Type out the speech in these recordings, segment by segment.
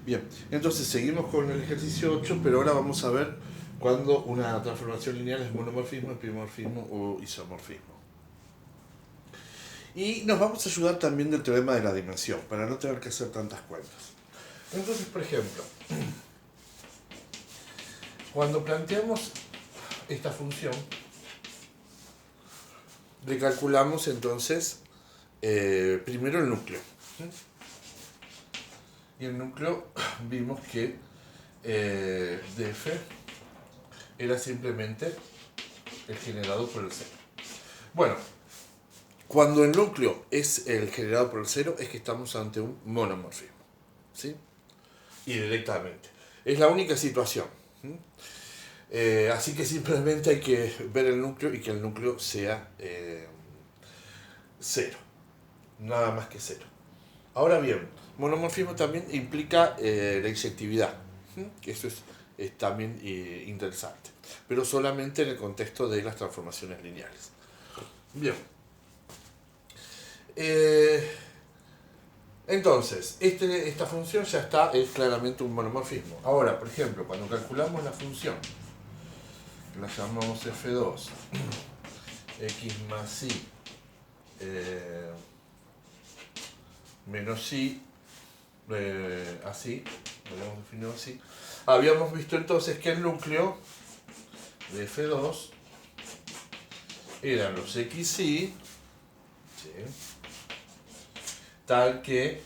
Bien, entonces seguimos con el ejercicio 8, pero ahora vamos a ver cuando una transformación lineal es monomorfismo, epimorfismo o isomorfismo. Y nos vamos a ayudar también del teorema de la dimensión, para no tener que hacer tantas cuentas. Entonces, por ejemplo, cuando planteamos esta función, le calculamos entonces primero el núcleo. Y el núcleo vimos que df era simplemente el generado por el cero. Bueno, cuando el núcleo es el generado por el cero es que estamos ante un monomorfismo, ¿sí? Y directamente. Es la única situación. Así que simplemente hay que ver el núcleo y que el núcleo sea cero. Nada más que cero. Ahora bien, monomorfismo también implica la inyectividad. Que eso es también interesante. Pero solamente en el contexto de las transformaciones lineales. Bien. Entonces, esta función ya está, es claramente un monomorfismo. Ahora, por ejemplo, cuando calculamos la función, que la llamamos f2, x más y menos y, así, lo habíamos definido así, habíamos visto entonces que el núcleo de f2 eran los x y, ¿sí?, tal que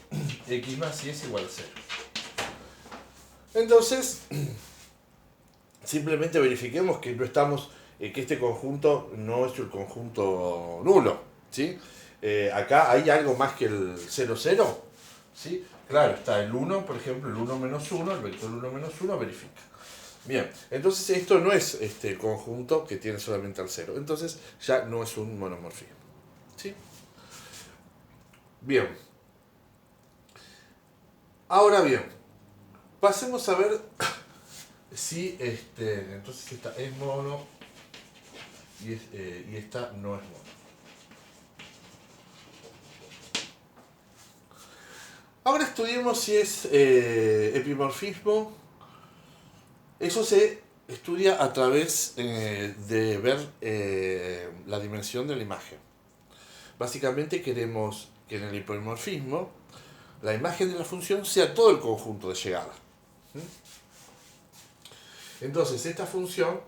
x más y es igual a 0. Entonces, simplemente verifiquemos que no estamos, que este conjunto no es el conjunto nulo, ¿sí? Acá hay algo más que el 0, 0, ¿sí? Claro, está el 1, por ejemplo, el 1 menos 1, el vector 1 menos 1 verifica. Bien, entonces esto no es el conjunto que tiene solamente al 0, entonces ya no es un monomorfismo, ¿sí? Bien. Ahora bien, pasemos a ver si entonces esta es mono y esta no es mono. Ahora estudiemos si es epimorfismo. Eso se estudia a través de ver la dimensión de la imagen. Básicamente queremos que en el epimorfismo la imagen de la función sea todo el conjunto de llegada. Entonces esta función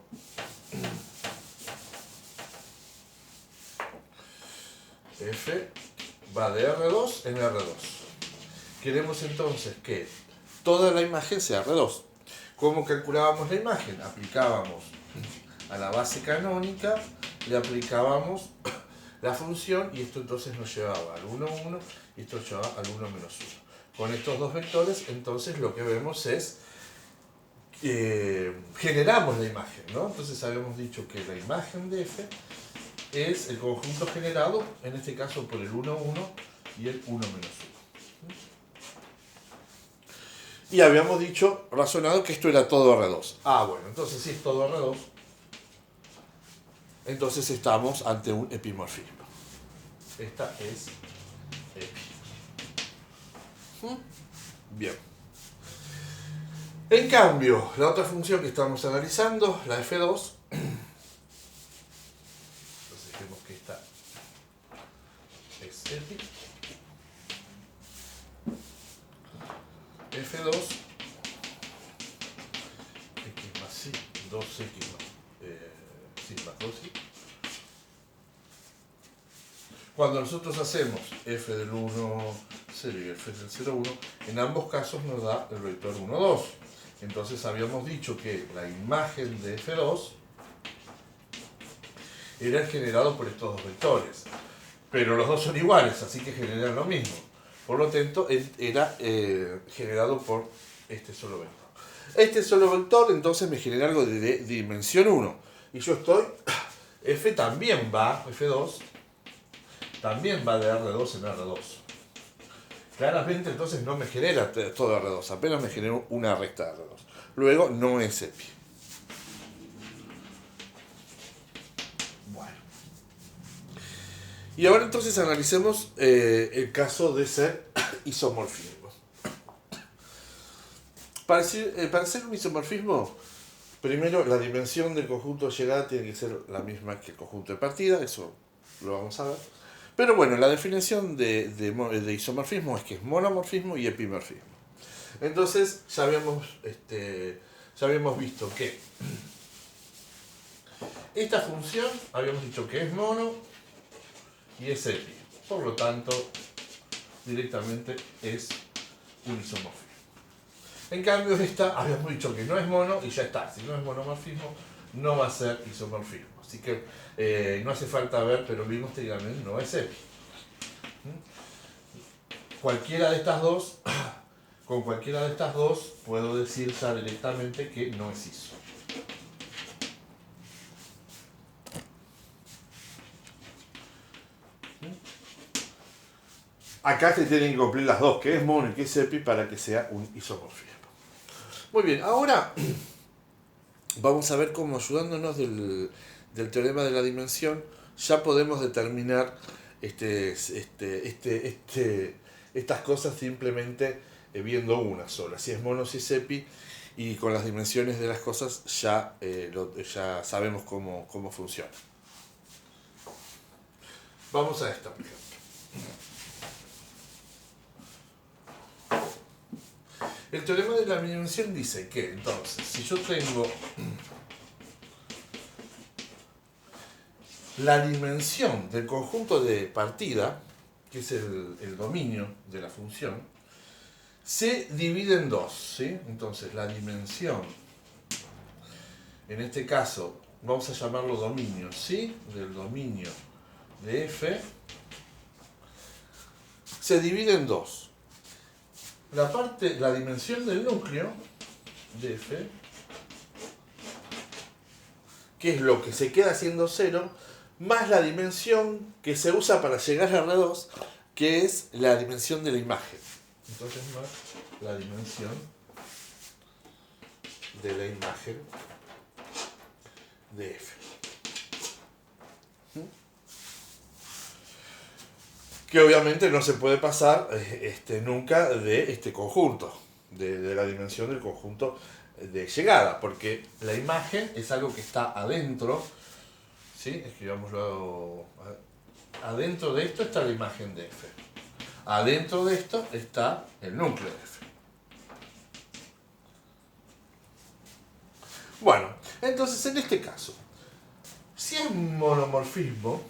f va de R2 en R2. Queremos entonces que toda la imagen sea R2. ¿Cómo calculábamos la imagen? Aplicábamos a la base canónica, le aplicábamos la función y esto entonces nos llevaba al 1, 1 y esto nos llevaba al 1 menos 1. Con estos dos vectores entonces lo que vemos es que generamos la imagen, ¿no? Entonces habíamos dicho que la imagen de f es el conjunto generado, en este caso por el 1, 1 y el 1 menos 1. Y habíamos dicho, razonado, que esto era todo R2. Ah, bueno, entonces si es todo R2, entonces estamos ante un epimorfismo. Esta es epi. Bien. En cambio, la otra función que estamos analizando, la f2, entonces vemos que esta es epi. f2, x más y, 2x más 2y. Cuando nosotros hacemos f del 1, 0 y f del 0, 1, en ambos casos nos da el vector 1, 2. Entonces habíamos dicho que la imagen de f2 era generado por estos dos vectores. Pero los dos son iguales, así que generan lo mismo. Por lo tanto, era generado por este solo vector. Este solo vector entonces me genera algo de dimensión 1. Y yo estoy, f también va, f2, también va de R2 en R2. Claramente entonces no me genera todo R2, apenas me genera una recta de R2. Luego no es epi. Bueno. Y ahora entonces analicemos el caso de ser isomorfismo. Para hacer un isomorfismo, primero la dimensión del conjunto de llegada tiene que ser la misma que el conjunto de partida, eso lo vamos a ver. Pero bueno, la definición de isomorfismo es que es monomorfismo y epimorfismo. Entonces ya habíamos visto que esta función habíamos dicho que es mono y es epi. Por lo tanto, directamente es un isomorfismo. En cambio, esta habíamos dicho que no es mono y ya está. Si no es monomorfismo, no va a ser isomorfismo. Así que no hace falta ver, pero vimos que no es epi. Cualquiera de estas dos, con cualquiera de estas dos, puedo decir ya directamente que no es iso. Acá se tienen que cumplir las dos, que es mono y que es epi, para que sea un isomorfismo. Muy bien, ahora vamos a ver cómo, ayudándonos del teorema de la dimensión, ya podemos determinar estas cosas simplemente viendo una sola. Si es mono, si es epi, y con las dimensiones de las cosas ya sabemos cómo funciona. Vamos a esta, por ejemplo. El teorema de la dimensión dice que, entonces, si yo tengo la dimensión del conjunto de partida, que es el dominio de la función, se divide en dos, ¿sí? Entonces, la dimensión, en este caso, vamos a llamarlo dominio, ¿sí? Del dominio de f, se divide en dos. La dimensión del núcleo de f, que es lo que se queda siendo 0, más la dimensión que se usa para llegar a R2, que es la dimensión de la imagen. Entonces más la dimensión de la imagen de f. Que obviamente no se puede pasar nunca de este conjunto, de la dimensión del conjunto de llegada, porque la imagen es algo que está adentro, ¿sí? Escribámoslo, adentro de esto está la imagen de f, adentro de esto está el núcleo de f. Bueno, entonces en este caso, si es un monomorfismo,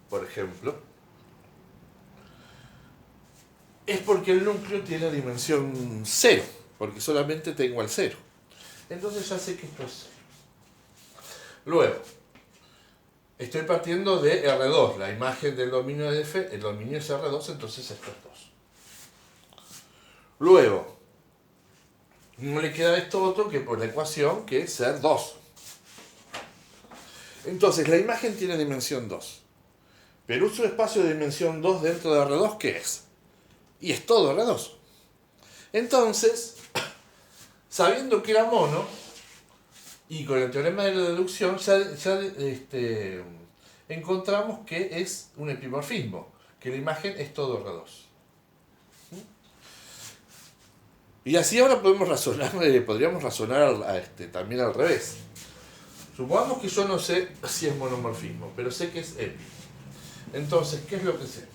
por ejemplo, es porque el núcleo tiene dimensión 0, porque solamente tengo el 0. Entonces ya sé que esto es 0. Luego, estoy partiendo de R2, la imagen del dominio de f, el dominio es R2, entonces esto es 2. Luego, no le queda esto otro que por la ecuación, que es ser 2. Entonces, la imagen tiene dimensión 2. Pero uso espacio de dimensión 2 dentro de R2, ¿qué es? Y es todo R2. Entonces, sabiendo que era mono, y con el teorema de la deducción, encontramos que es un epimorfismo, que la imagen es todo R2. Y así ahora podríamos razonar también al revés. Supongamos que yo no sé si es monomorfismo, pero sé que es epi. Entonces, ¿qué es lo que sé?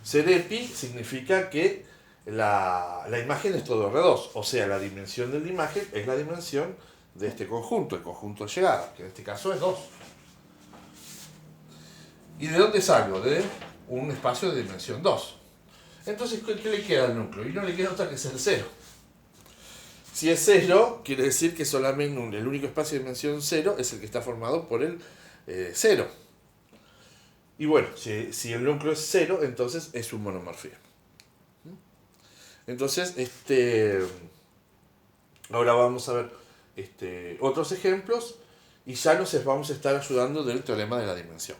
Ser epi significa que la imagen es todo R2, o sea, la dimensión de la imagen es la dimensión de este conjunto, el conjunto de llegada, que en este caso es 2. ¿Y de dónde salgo? De un espacio de dimensión 2. Entonces, ¿qué le queda al núcleo? Y no le queda otra que ser 0. Si es 0, quiere decir que solamente el único espacio de dimensión 0 es el que está formado por el 0. Y bueno, si el núcleo es 0, entonces es un monomorfismo. Entonces, ahora vamos a ver otros ejemplos y ya nos vamos a estar ayudando del teorema de la dimensión.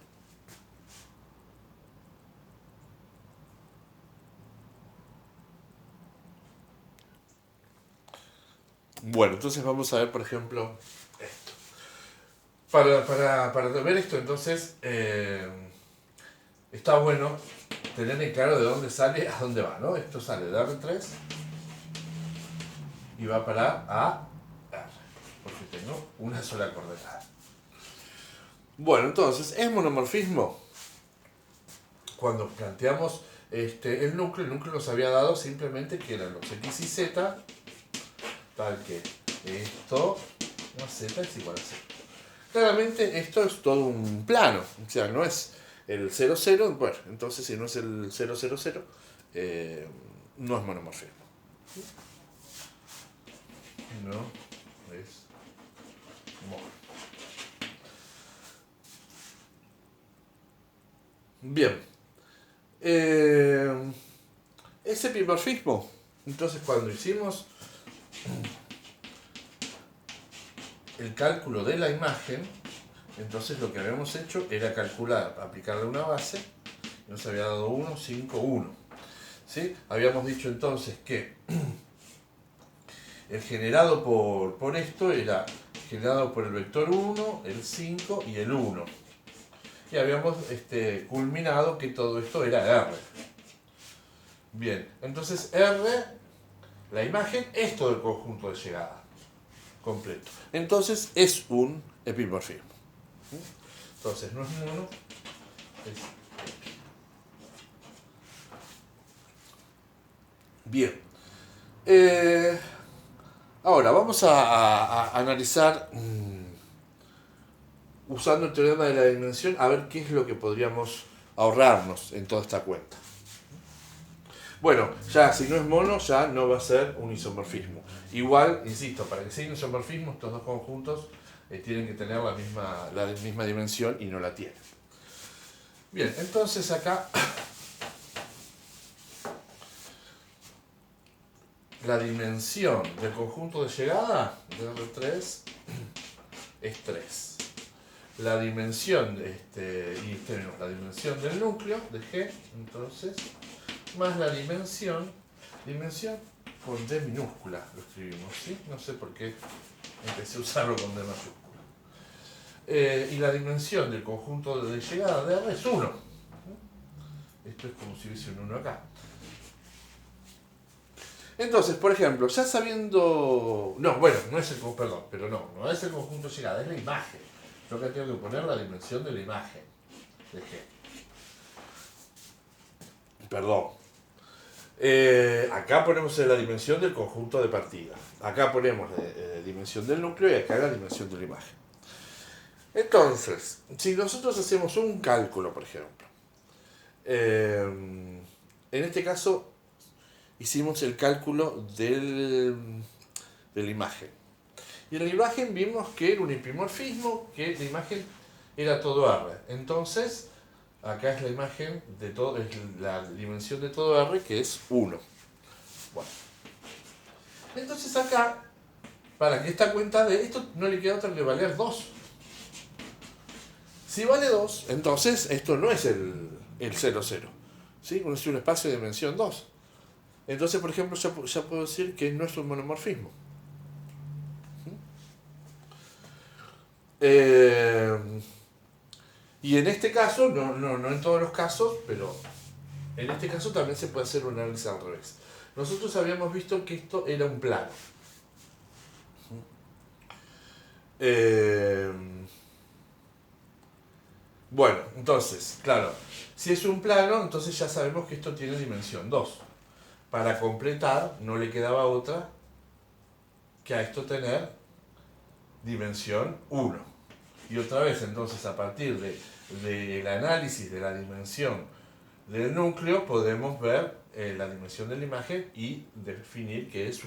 Bueno, entonces vamos a ver, por ejemplo, esto. Para ver esto, entonces, está bueno tener en claro de dónde sale a dónde va, ¿no? Esto sale de R3 y va a parar a R, porque tengo una sola coordenada. Bueno, entonces, ¿es monomorfismo? Cuando planteamos el núcleo nos había dado simplemente que eran los x y z, tal que esto, no, z es igual a 0. Claramente esto es todo un plano, o sea, no es el 0, 0, bueno, entonces si no es el 0, 0, 0, no es monomorfismo. No es mono. Bien. ¿Es epimorfismo? Entonces cuando hicimos el cálculo de la imagen, entonces lo que habíamos hecho era calcular, aplicarle una base, y nos había dado 1, 5, 1. ¿Sí? Habíamos dicho entonces que el generado por esto era generado por el vector 1, el 5 y el 1. Y habíamos culminado que todo esto era R. Bien, entonces R, la imagen, es todo el conjunto de llegada completo. Entonces es un epimorfismo. Entonces no es mono, es epi. Bien. Ahora vamos a analizar, usando el teorema de la dimensión, a ver qué es lo que podríamos ahorrarnos en toda esta cuenta. Bueno, ya si no es mono, ya no va a ser un isomorfismo. Igual, insisto, para que sea un isomorfismo, estos dos conjuntos tienen que tener la misma dimensión y no la tienen. Bien, entonces acá la dimensión del conjunto de llegada de R3 es 3. La dimensión la dimensión del núcleo de G, entonces, más la dimensión con D minúscula lo escribimos, ¿sí? No sé por qué empecé a usarlo con D mayúscula. Y la dimensión del conjunto de llegada de R es 1. Esto es como si hubiese un 1 acá. Entonces, por ejemplo, ya sabiendo... No es el conjunto de llegada, es la imagen. Yo acá tengo que poner la dimensión de la imagen de G. Perdón. Acá ponemos la dimensión del conjunto de partida. Acá ponemos la dimensión del núcleo y acá la dimensión de la imagen. Entonces, si nosotros hacemos un cálculo, por ejemplo, en este caso hicimos el cálculo de la imagen. Y en la imagen vimos que era un epimorfismo, que la imagen era todo R. Entonces, acá es la imagen de todo, es la dimensión de todo R, que es 1. Bueno. Entonces acá, para que esta cuenta de esto no le queda otra que valer 2. Si vale 2, entonces esto no es el 0, 0. ¿Sí? Es un espacio de dimensión 2. Entonces, por ejemplo, ya puedo decir que no es un monomorfismo. Y en este caso, no en todos los casos, pero en este caso también se puede hacer un análisis al revés. Nosotros habíamos visto que esto era un plano. Bueno, entonces, claro, si es un plano, entonces ya sabemos que esto tiene dimensión 2. Para completar, no le quedaba otra que a esto tener dimensión 1. Y otra vez, entonces, a partir del análisis de la dimensión del núcleo, podemos ver la dimensión de la imagen y definir que es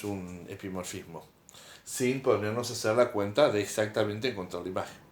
un epimorfismo, sin ponernos a hacer la cuenta de exactamente encontrar la imagen.